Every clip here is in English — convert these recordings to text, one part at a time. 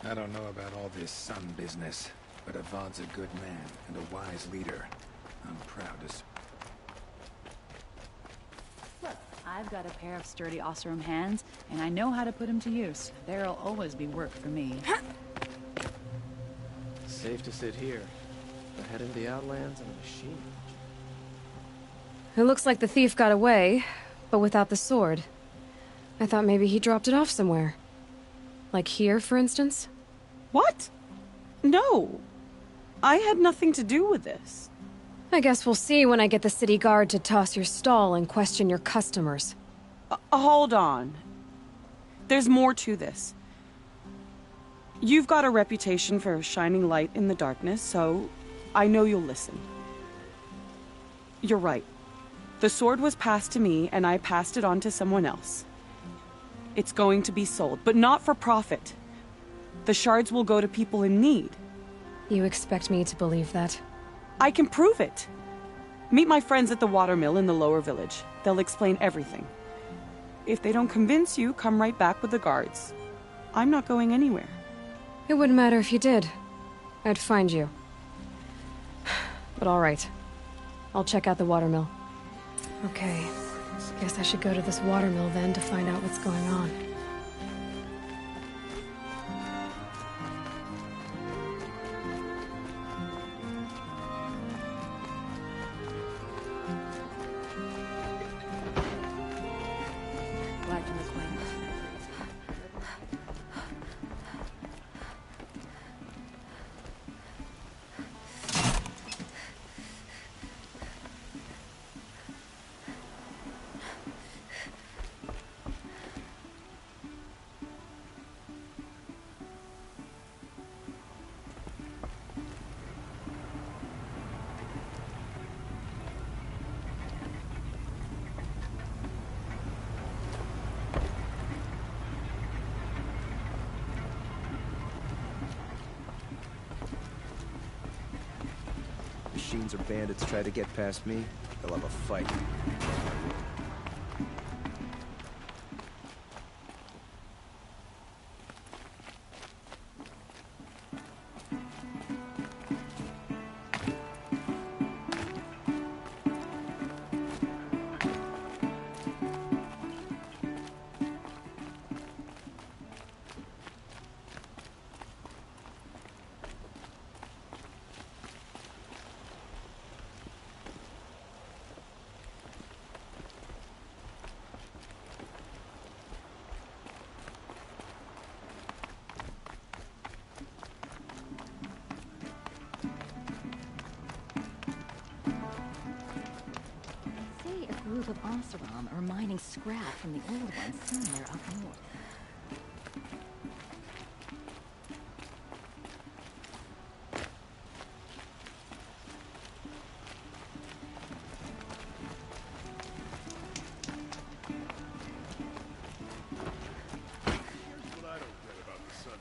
I don't know about all this sun business, but Avad's a good man and a wise leader. I'm proud to... Look, I've got a pair of sturdy Oseram hands, and I know how to put them to use. There'll always be work for me. Safe to sit here, but head into the Outlands and a machine. It looks like the thief got away, but without the sword. I thought maybe he dropped it off somewhere. Like here, for instance? What? No. I had nothing to do with this. I guess we'll see when I get the city guard to toss your stall and question your customers. Hold on. There's more to this. You've got a reputation for shining light in the darkness, so I know you'll listen. You're right. The sword was passed to me, and I passed it on to someone else. It's going to be sold, but not for profit. The shards will go to people in need. You expect me to believe that? I can prove it. Meet my friends at the watermill in the lower village. They'll explain everything. If they don't convince you, come right back with the guards. I'm not going anywhere. It wouldn't matter if you did. I'd find you. But all right. I'll check out the watermill. Okay. Guess I should go to this watermill then to find out what's going on. Glad you was playing. Machines or bandits try to get past me, they'll have a fight. A group of Oseram are mining scrap from the old ones somewhere up north. Here's what I don't get about the sun.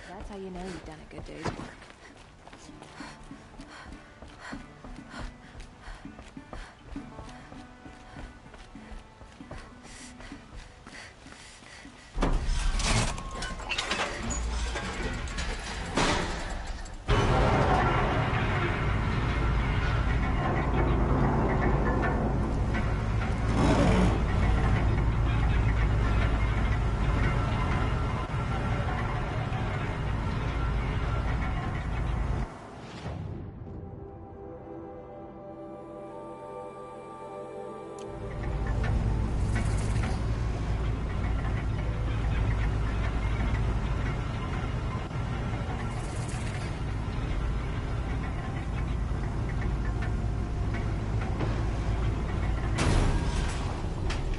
That's how you know you've done a good day's work.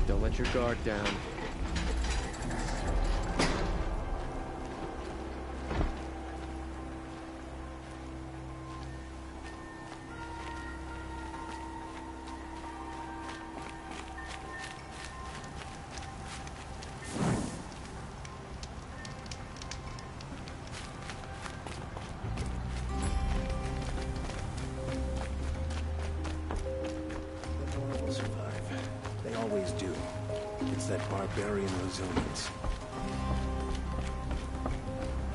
Don't let your guard down. We'll survive. always do. It's that barbarian resilience.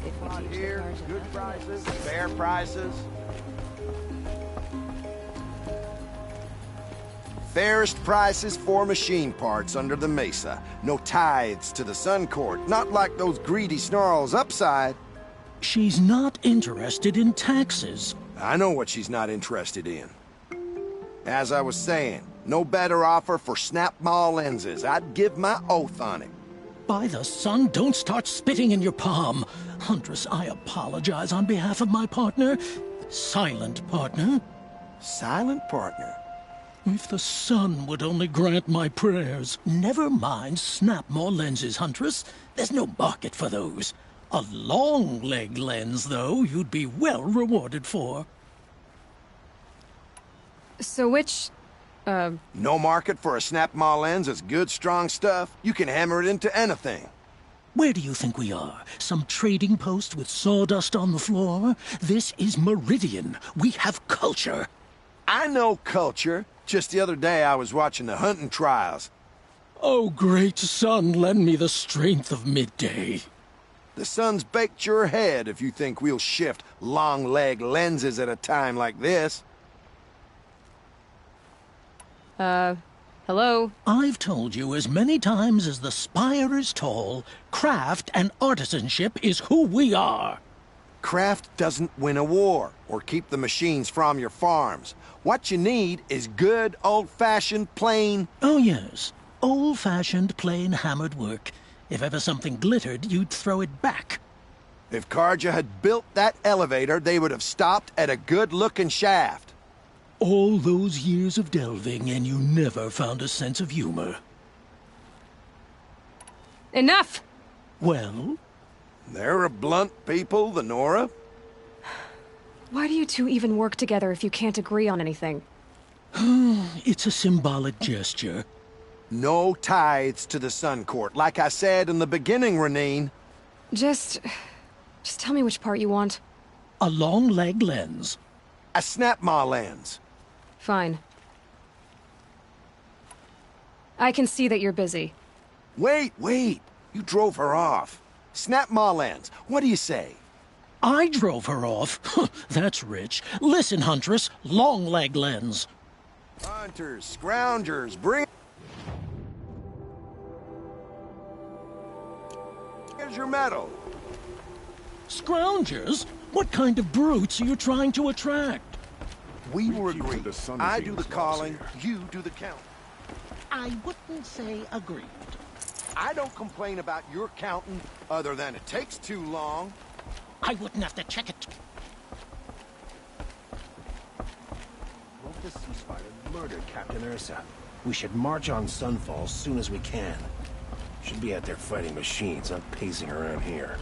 If we Out teach the here, Carja good nothing prices, else. fair prices. Fairest prices for machine parts under the mesa. No tithes to the Sun Court, not like those greedy snarls upside. She's not interested in taxes. I know what she's not interested in. As I was saying, no better offer for snap-maw lenses. I'd give my oath on it. By the sun, don't start spitting in your palm. Huntress, I apologize on behalf of my partner. Silent partner. Silent partner. If the sun would only grant my prayers. Never mind snap-maw lenses, Huntress. There's no market for those. A long-leg lens, though, you'd be well rewarded for. So which, No market for a snap-maw lens is good, strong stuff. You can hammer it into anything. Where do you think we are? Some trading post with sawdust on the floor? This is Meridian. We have culture. I know culture. Just the other day I was watching the hunting trials. Oh, great sun, lend me the strength of midday. The sun's baked your head if you think we'll shift long-leg lenses at a time like this. hello? I've told you as many times as the spire is tall, craft and artisanship is who we are. Craft doesn't win a war or keep the machines from your farms. What you need is good, old-fashioned, plain... Oh, yes. Old-fashioned, plain hammered work. If ever something glittered, you'd throw it back. If Carja had built that elevator, they would have stopped at a good-looking shaft. All those years of delving, and you never found a sense of humor. Enough! Well? They're a blunt people, the Nora. Why do you two even work together if you can't agree on anything? It's a symbolic gesture. No tithes to the Sun Court, like I said in the beginning, Renine. Just tell me which part you want. A long-leg lens. A snap-maw lens. Fine. I can see that you're busy. Wait. You drove her off. Snap-maw lens. What do you say? I drove her off. That's rich. Listen, Huntress, long-leg lens. Hunters, scroungers, bring... Here's your medal. Scroungers? What kind of brutes are you trying to attract? We were keep to agreed. the Sun I do the King's laws calling, here. you do the counting. I wouldn't say agreed. I don't complain about your counting, other than it takes too long. I wouldn't have to check it. Broke the ceasefire and murdered Captain Ursa. We should march on Sunfall as soon as we can. Should be out there fighting machines, not pacing around here.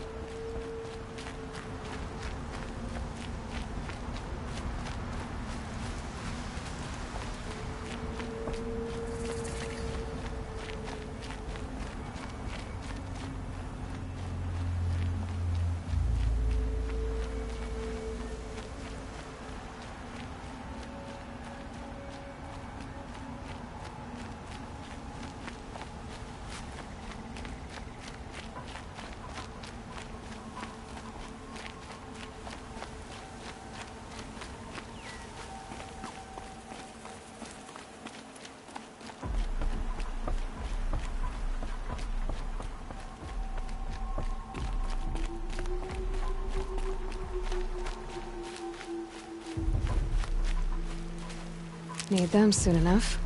Need them soon enough.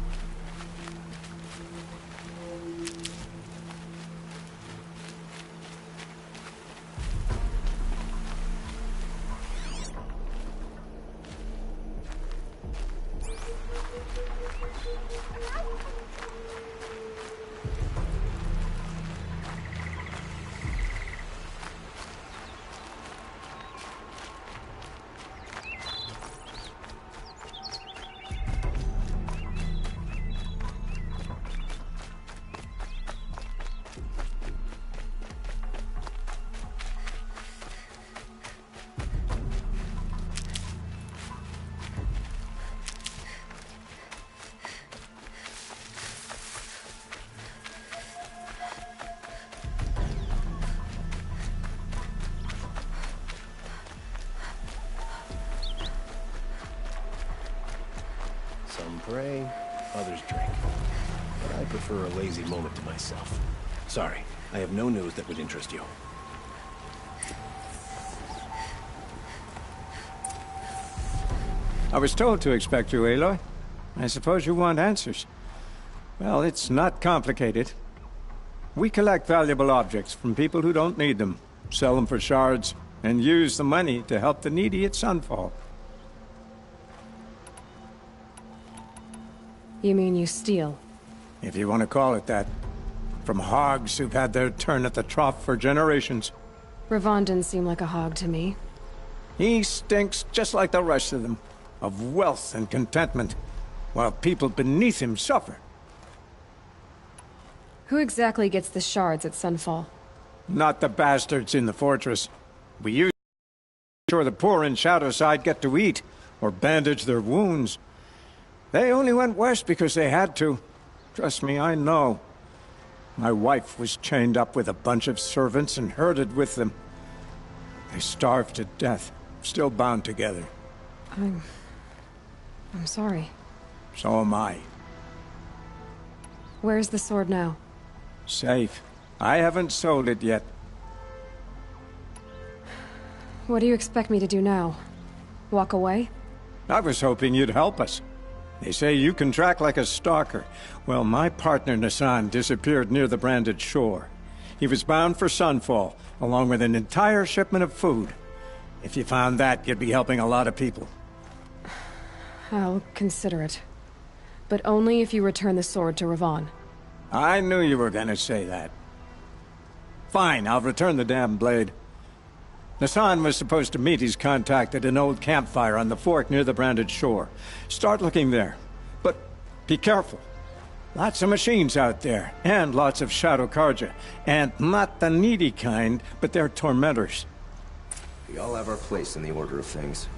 pray, others drink. But I prefer a lazy moment to myself. Sorry, I have no news that would interest you. I was told to expect you, Aloy. I suppose you want answers. Well, it's not complicated. We collect valuable objects from people who don't need them, sell them for shards, and use the money to help the needy at Sunfall. You mean you steal? If you want to call it that. From hogs who've had their turn at the trough for generations. Ravon didn't seem like a hog to me. He stinks just like the rest of them, of wealth and contentment, while people beneath him suffer. Who exactly gets the shards at Sunfall? Not the bastards in the fortress. We use sure the poor in Shadowside get to eat, or bandage their wounds. They only went west because they had to. Trust me, I know. My wife was chained up with a bunch of servants and herded with them. They starved to death, still bound together. I'm sorry. So am I. Where's the sword now? Safe. I haven't sold it yet. What do you expect me to do now? Walk away? I was hoping you'd help us. They say you can track like a stalker. Well, my partner Nassan disappeared near the branded shore. He was bound for Sunfall, along with an entire shipment of food. If you found that, you'd be helping a lot of people. I'll consider it. But only if you return the sword to Ravon. I knew you were gonna say that. Fine, I'll return the damn blade. Nassan was supposed to meet his contact at an old campfire on the fork near the branded shore. Start looking there. But be careful. Lots of machines out there, and lots of Shadow Karja. And not the needy kind, but they're tormentors. We all have our place in the order of things.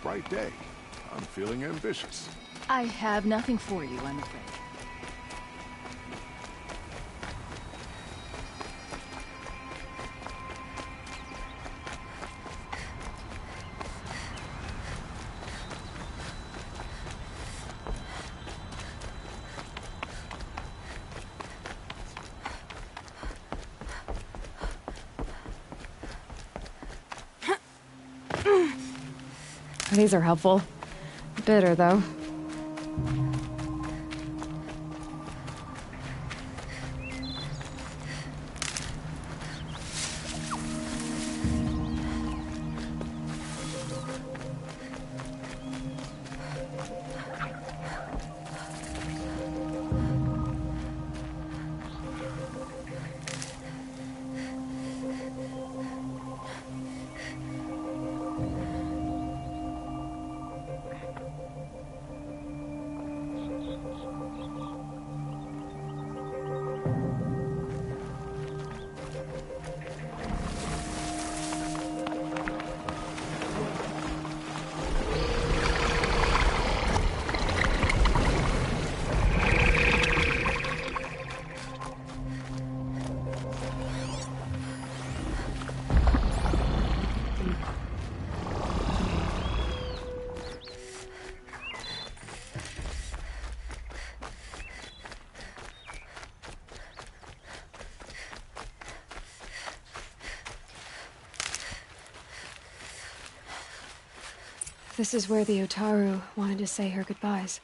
bright day. I'm feeling ambitious. I have nothing for you, I'm afraid. These are helpful. Bitter, though. This is where the Otaru wanted to say her goodbyes.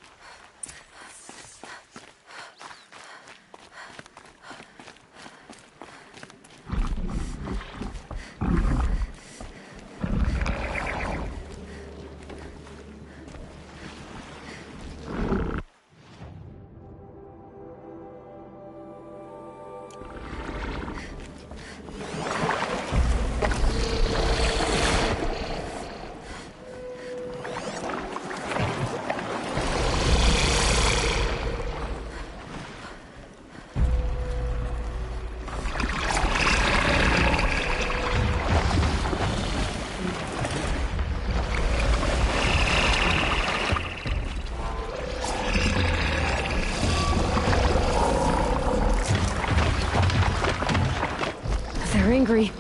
They're angry.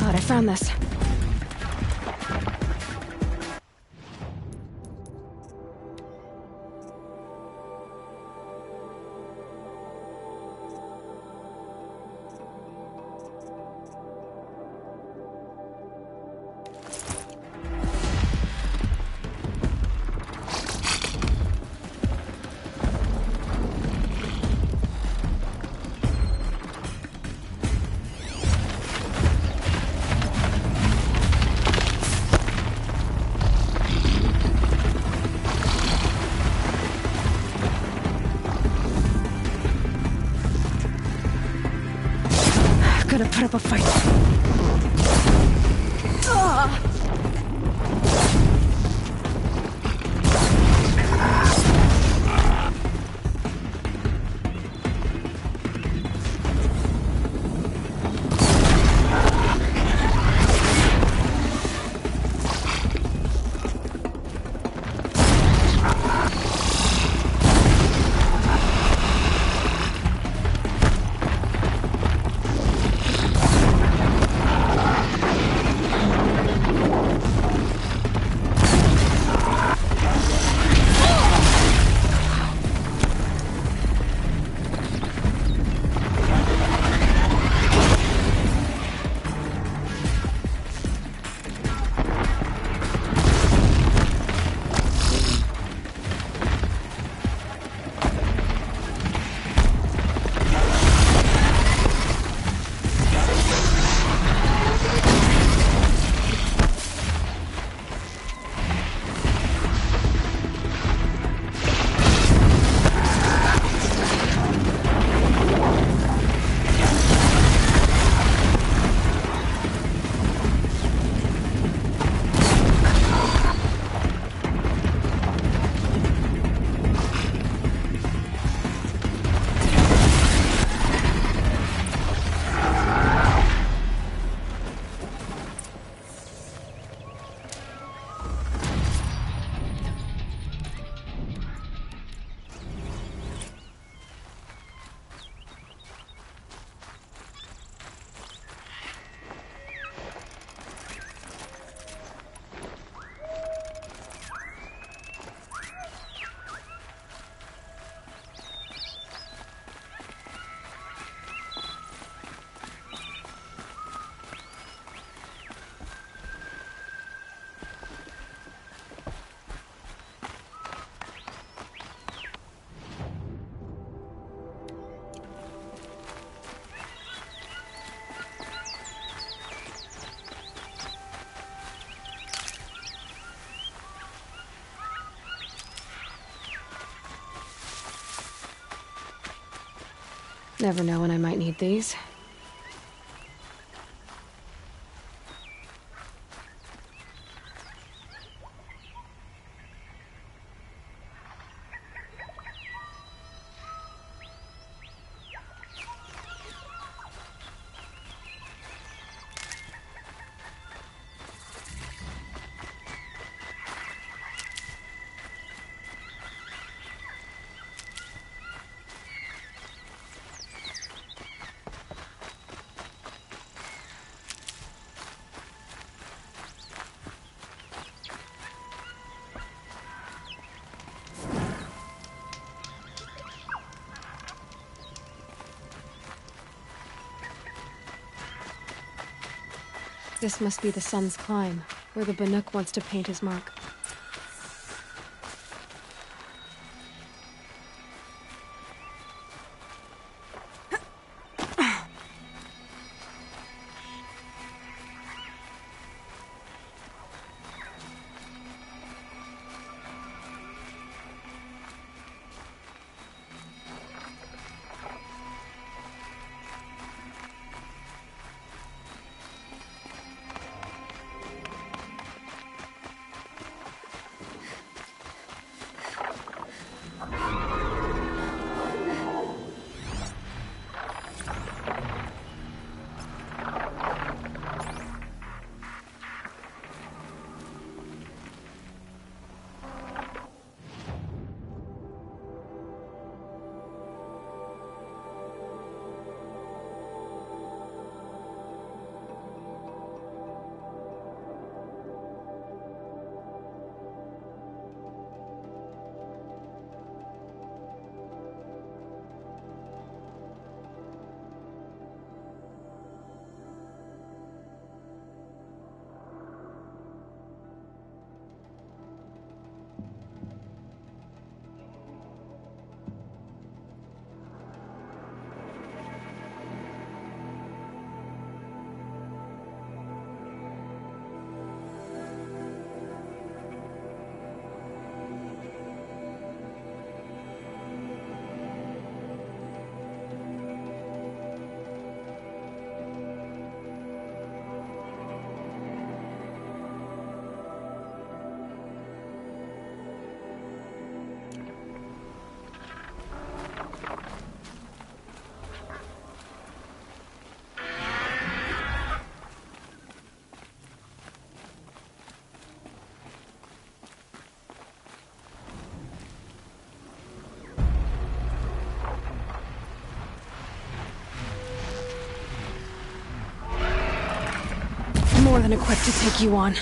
I found this. Gonna put up a fight. Never know when I might need these. This must be the Sun's Climb, where the Banuk wants to paint his mark. More than equipped to take you on.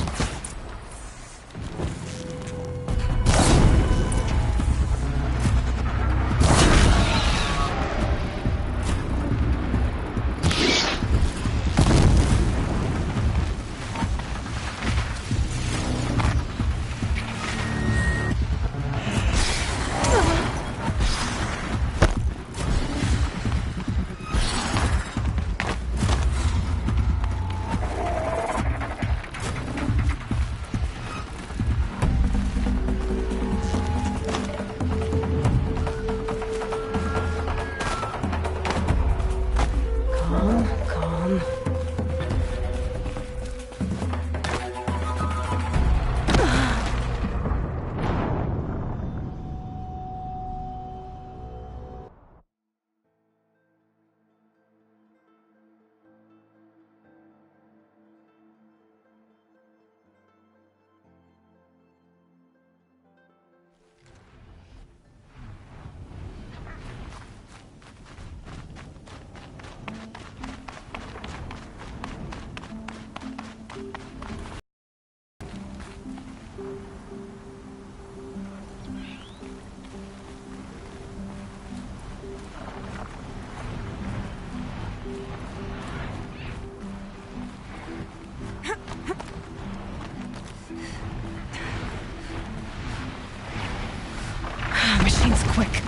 Machine's quick.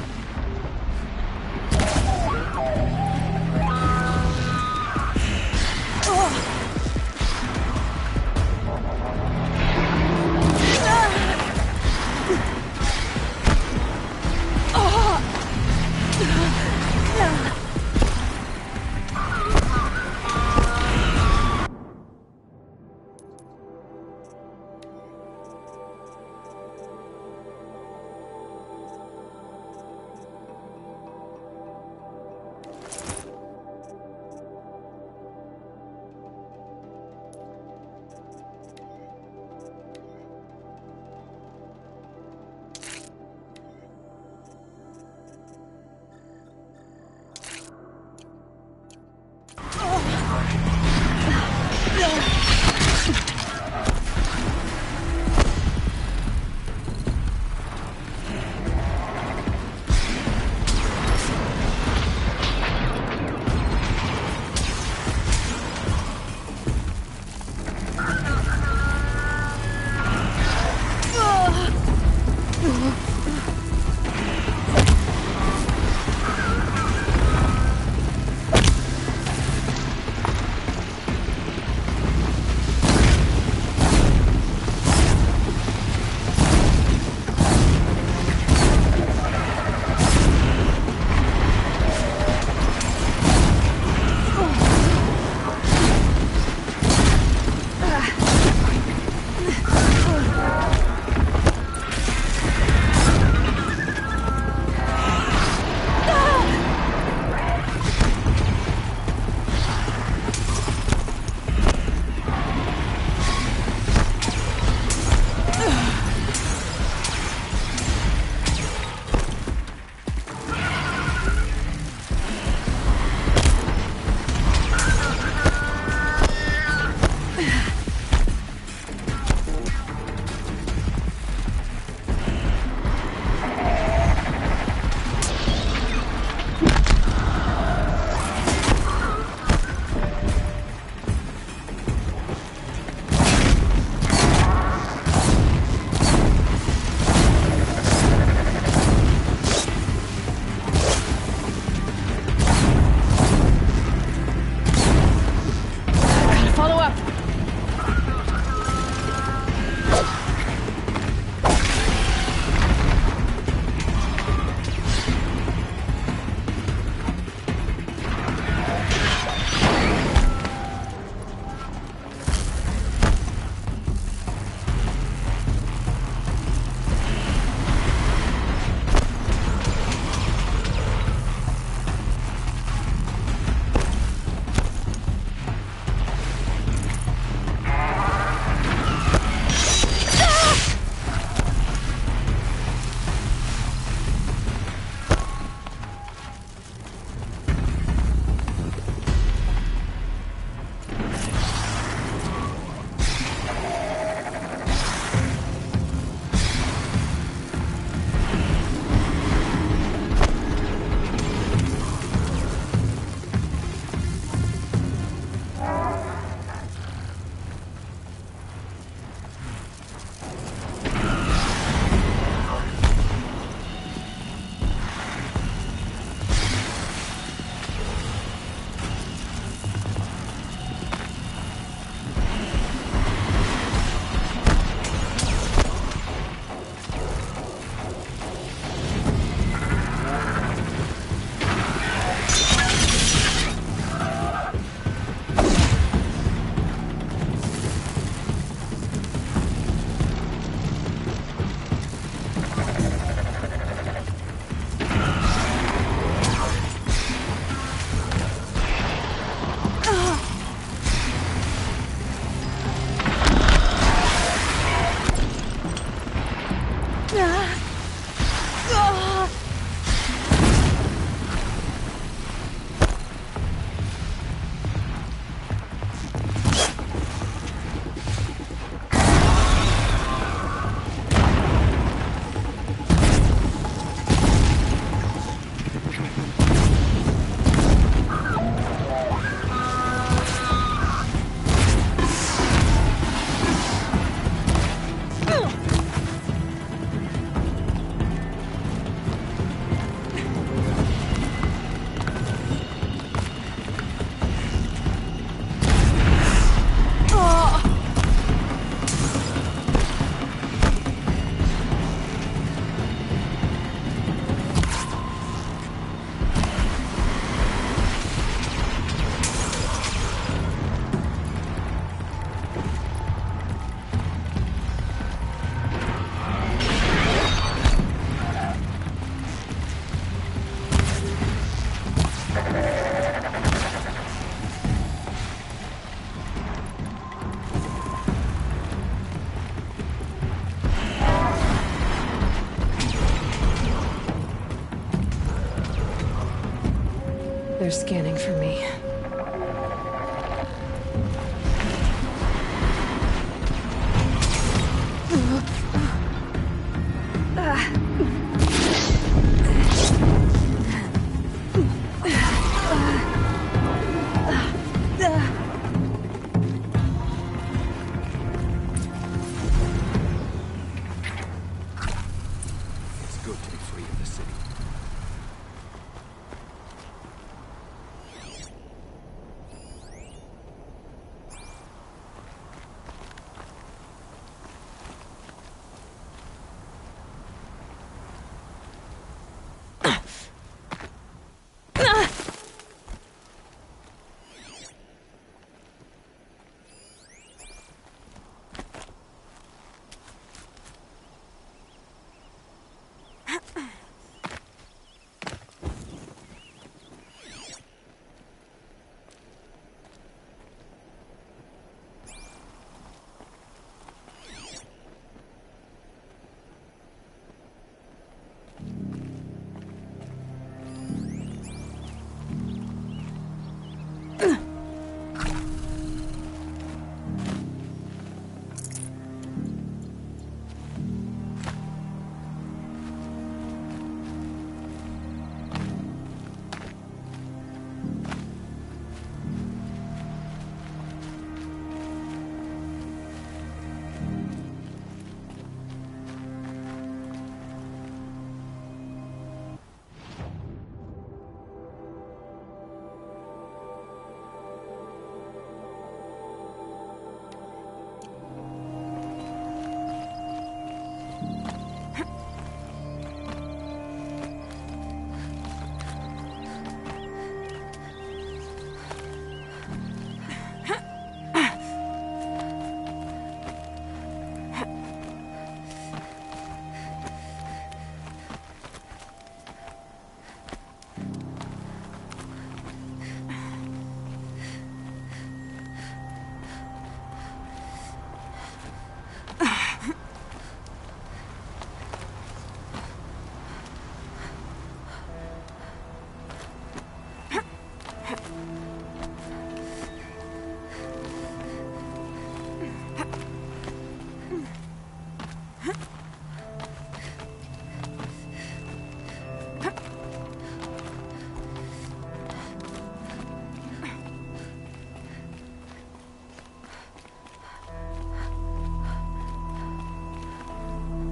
They're scanning for me. It's good to be free of the city.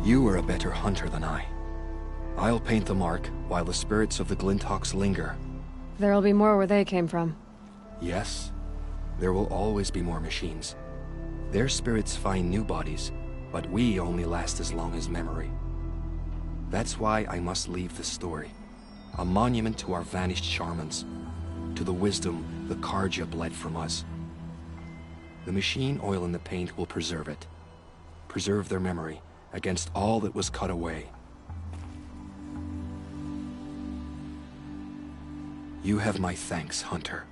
You are a better hunter than I. I'll paint the mark while the spirits of the Glinthawks linger. There'll be more where they came from. Yes, there will always be more machines. Their spirits find new bodies, but we only last as long as memory. That's why I must leave the story. A monument to our vanished shamans, to the wisdom the Karja bled from us. The machine oil in the paint will preserve it. Preserve their memory against all that was cut away. You have my thanks, Hunter.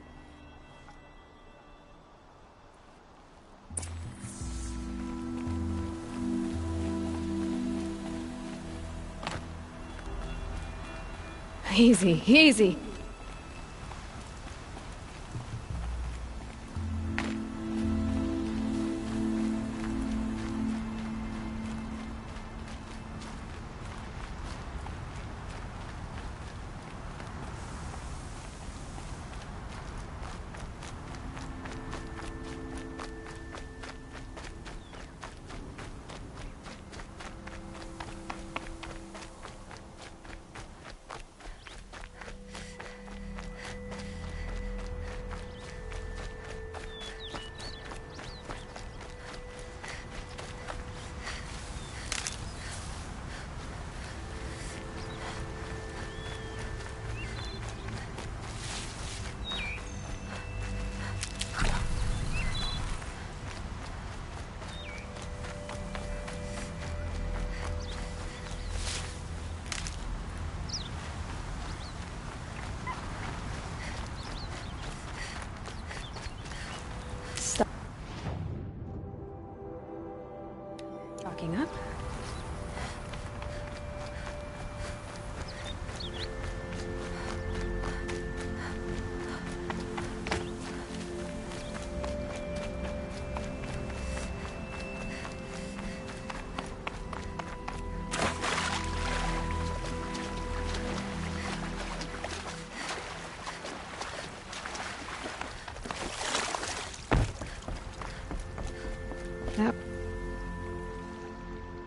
Easy, easy.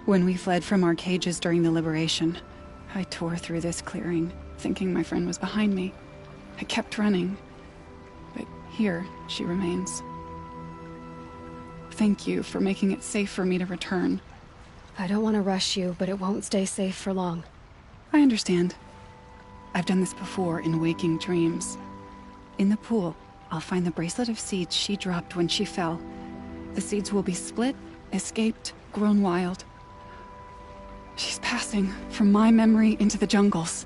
When we fled from our cages during the liberation, I tore through this clearing, thinking my friend was behind me. I kept running, but here she remains. Thank you for making it safe for me to return. I don't want to rush you, but it won't stay safe for long. I understand. I've done this before in waking dreams. In the pool, I'll find the bracelet of seeds she dropped when she fell. The seeds will be split, escaped, grown wild. She's passing from my memory into the jungles.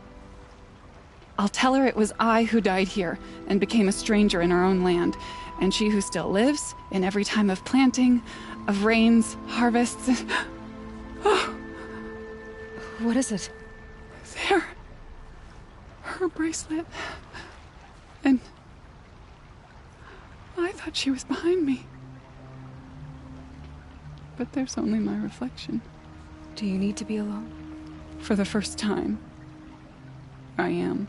I'll tell her it was I who died here and became a stranger in our own land, and she who still lives in every time of planting, of rains, harvests. Oh. What is it? There. Her bracelet. And I thought she was behind me. But there's only my reflection. Do you need to be alone? For the first time, I am.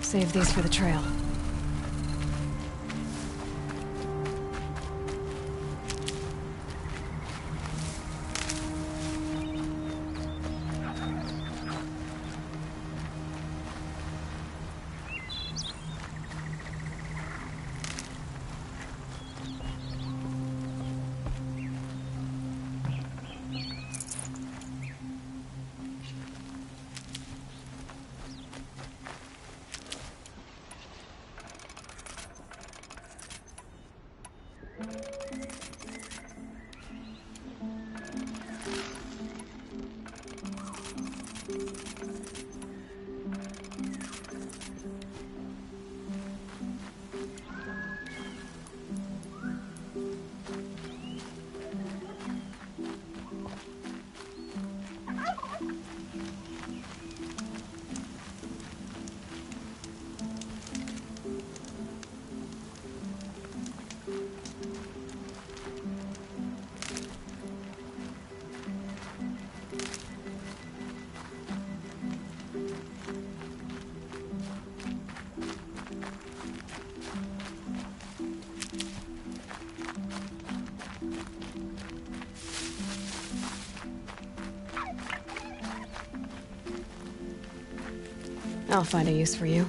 Save these for the trail. I'll find a use for you.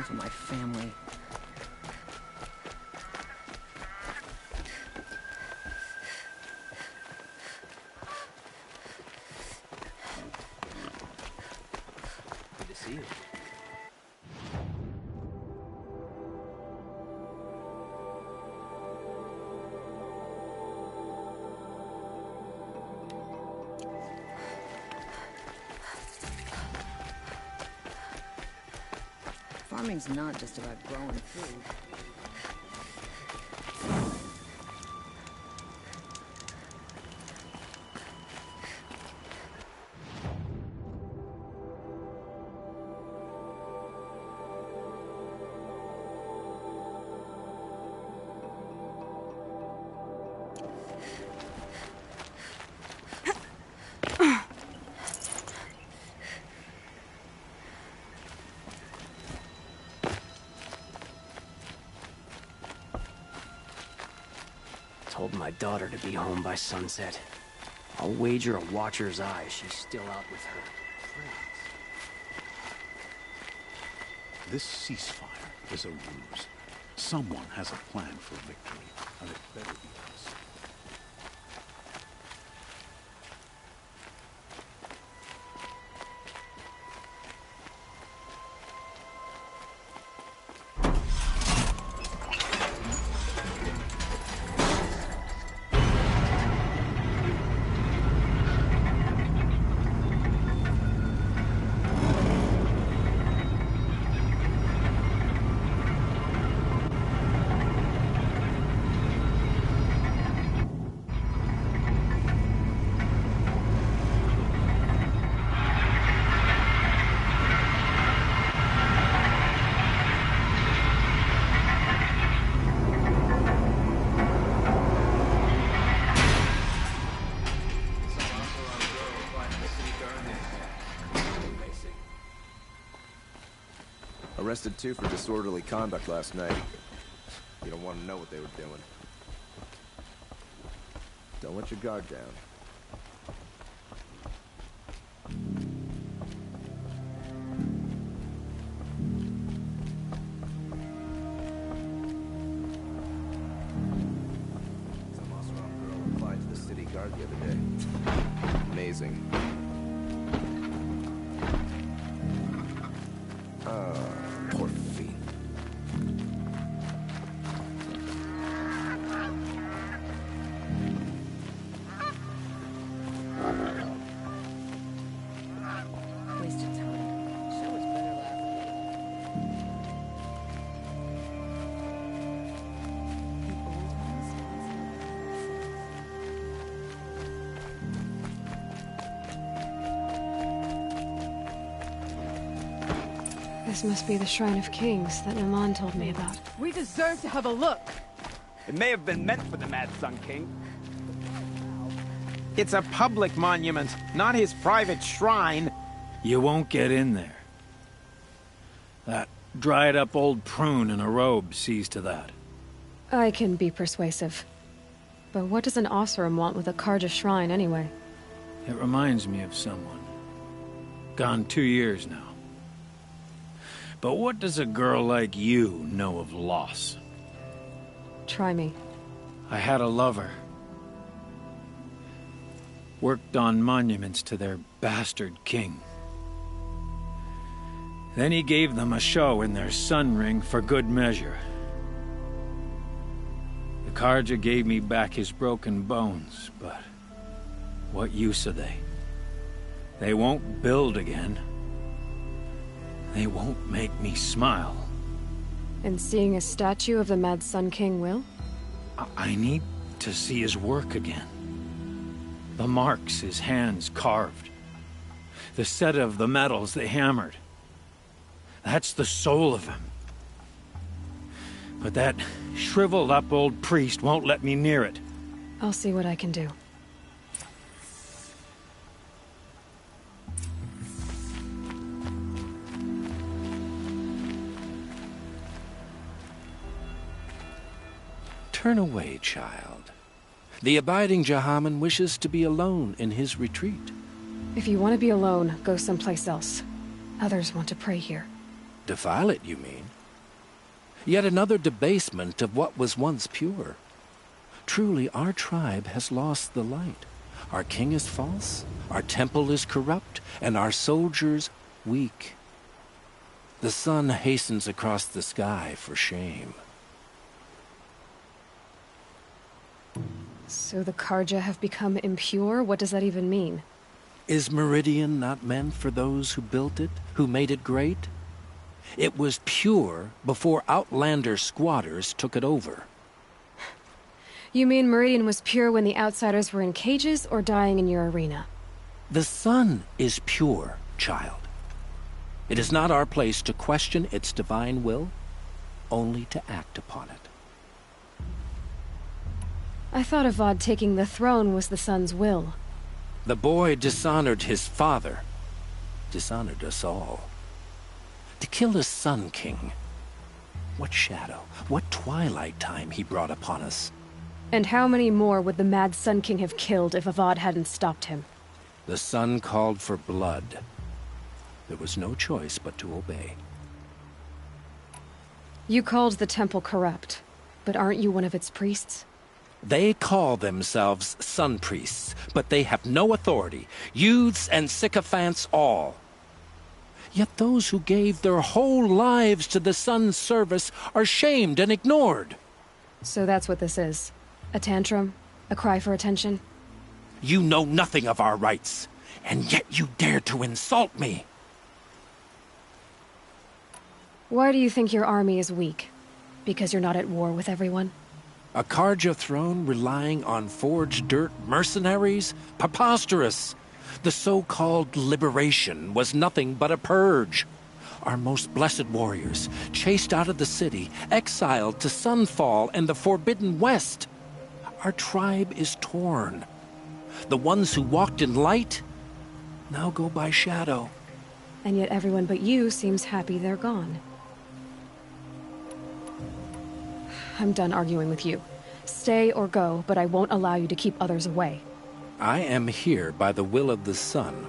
For my family. Good to see you. Farming's not just about growing food. Told my daughter to be home by sunset. I'll wager a watcher's eye she's still out with her friends. This ceasefire is a ruse. Someone has a plan for victory, and it better be us. Arrested 2 for disorderly conduct last night. You don't want to know what they were doing. Don't let your guard down. Some Osram girl applied to the city guard the other day. Amazing. Poor feet. Wasted time. Show was better last This must be the Shrine of Kings that Naman told me about. We deserve to have a look. It may have been meant for the Mad Sun King. It's a public monument, not his private shrine. You won't get in there. That dried-up old prune in a robe sees to that. I can be persuasive. But what does an Osram want with a Karja shrine anyway? It reminds me of someone. Gone 2 years now. But what does a girl like you know of loss? Try me. I had a lover. Worked on monuments to their bastard king. Then he gave them a show in their sun ring for good measure. The Karja gave me back his broken bones, but what use are they? They won't build again. They won't make me smile. And seeing a statue of the Mad Sun King will? I need to see his work again. The marks his hands carved. The set of the metals they hammered. That's the soul of him. But that shriveled-up old priest won't let me near it. I'll see what I can do. Turn away, child. The abiding Jahaman wishes to be alone in his retreat. If you want to be alone, go someplace else. Others want to pray here. Defile it, you mean? Yet another debasement of what was once pure. Truly, our tribe has lost the light. Our king is false, our temple is corrupt, and our soldiers weak. The sun hastens across the sky for shame. So the Karja have become impure? What does that even mean? Is Meridian not meant for those who built it, who made it great? It was pure before Outlander squatters took it over. You mean Meridian was pure when the outsiders were in cages or dying in your arena? The sun is pure, child. It is not our place to question its divine will, only to act upon it. I thought Avad taking the throne was the sun's will. The boy dishonored his father, dishonored us all. To kill the Sun King, what shadow, what twilight time he brought upon us. And how many more would the mad Sun King have killed if Avad hadn't stopped him? The sun called for blood. There was no choice but to obey. You called the temple corrupt, but aren't you one of its priests? They call themselves sun priests, but they have no authority. Youths and sycophants all. Yet those who gave their whole lives to the sun's service are shamed and ignored. So that's what this is. A tantrum? A cry for attention? You know nothing of our rights, and yet you dare to insult me. Why do you think your army is weak? Because you're not at war with everyone? A Karja throne relying on forged dirt mercenaries? Preposterous! The so-called liberation was nothing but a purge. Our most blessed warriors, chased out of the city, exiled to Sunfall and the Forbidden West. Our tribe is torn. The ones who walked in light now go by shadow. And yet everyone but you seems happy they're gone. I'm done arguing with you. Stay or go, but I won't allow you to keep others away. I am here by the will of the sun.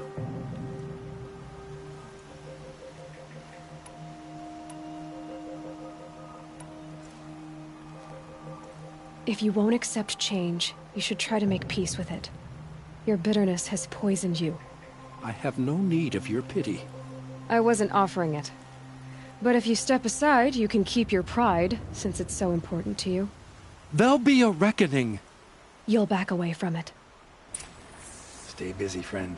If you won't accept change, you should try to make peace with it. Your bitterness has poisoned you. I have no need of your pity. I wasn't offering it. But if you step aside, you can keep your pride, since it's so important to you. There'll be a reckoning. You'll back away from it. Stay busy, friend.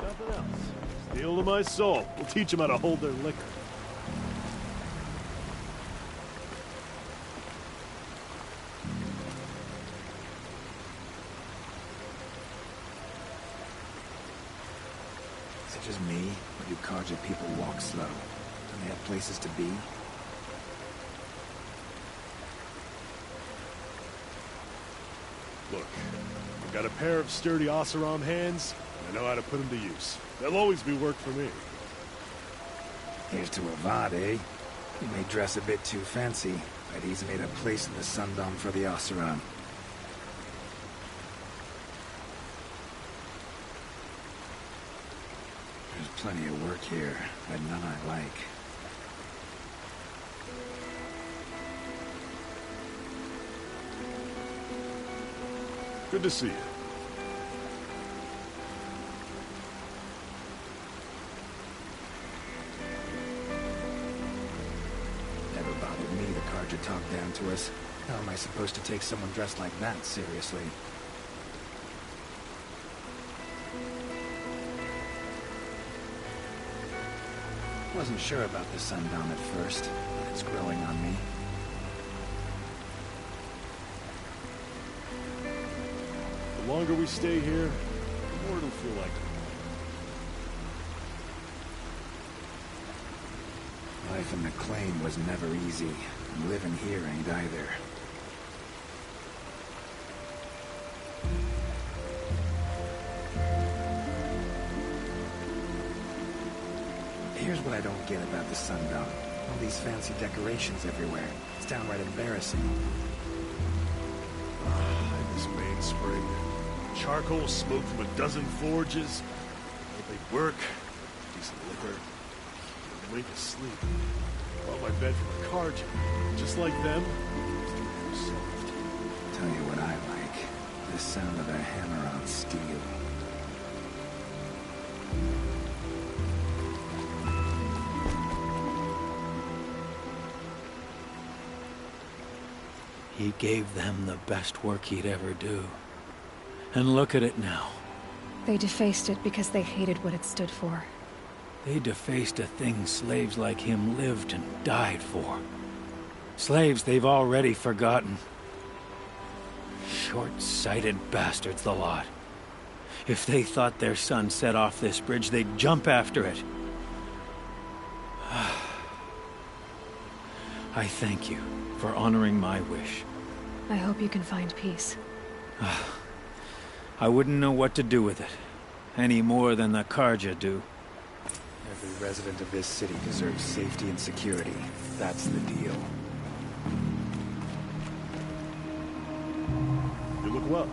Nothing else. Steal to my soul. We'll teach them how to hold their liquor. Is it just me, or do Karja people walk slow? Don't they have places to be? Look, I've got a pair of sturdy Oseram hands, and I know how to put them to use. They'll always be work for me. Here's to Avad, eh? He may dress a bit too fancy, but he's made a place in the Sundom for the Oseram. There's plenty of work here, but none I like. Good to see you. Never bothered me the Karja talked down to us. How am I supposed to take someone dressed like that seriously? Wasn't sure about the Sundom at first, but it's growing on me. The longer we stay here, the more it'll feel like Life in McLean was never easy, and living here ain't either. Here's what I don't get about the Sundom. All these fancy decorations everywhere. It's downright embarrassing. this mainspring. Charcoal smoke from a dozen forges. No big work. Decent liquor. A wink of sleep. Bought my bed from a Karja. Just like them. Tell you what I like. The sound of a hammer on steel. He gave them the best work he'd ever do. And look at it now. They defaced it because they hated what it stood for. They defaced a thing slaves like him lived and died for. Slaves they've already forgotten. Short-sighted bastards, the lot. If they thought their son set off this bridge, they'd jump after it. I thank you for honoring my wish. I hope you can find peace. I wouldn't know what to do with it, any more than the Karja do. Every resident of this city deserves safety and security. That's the deal. You look well.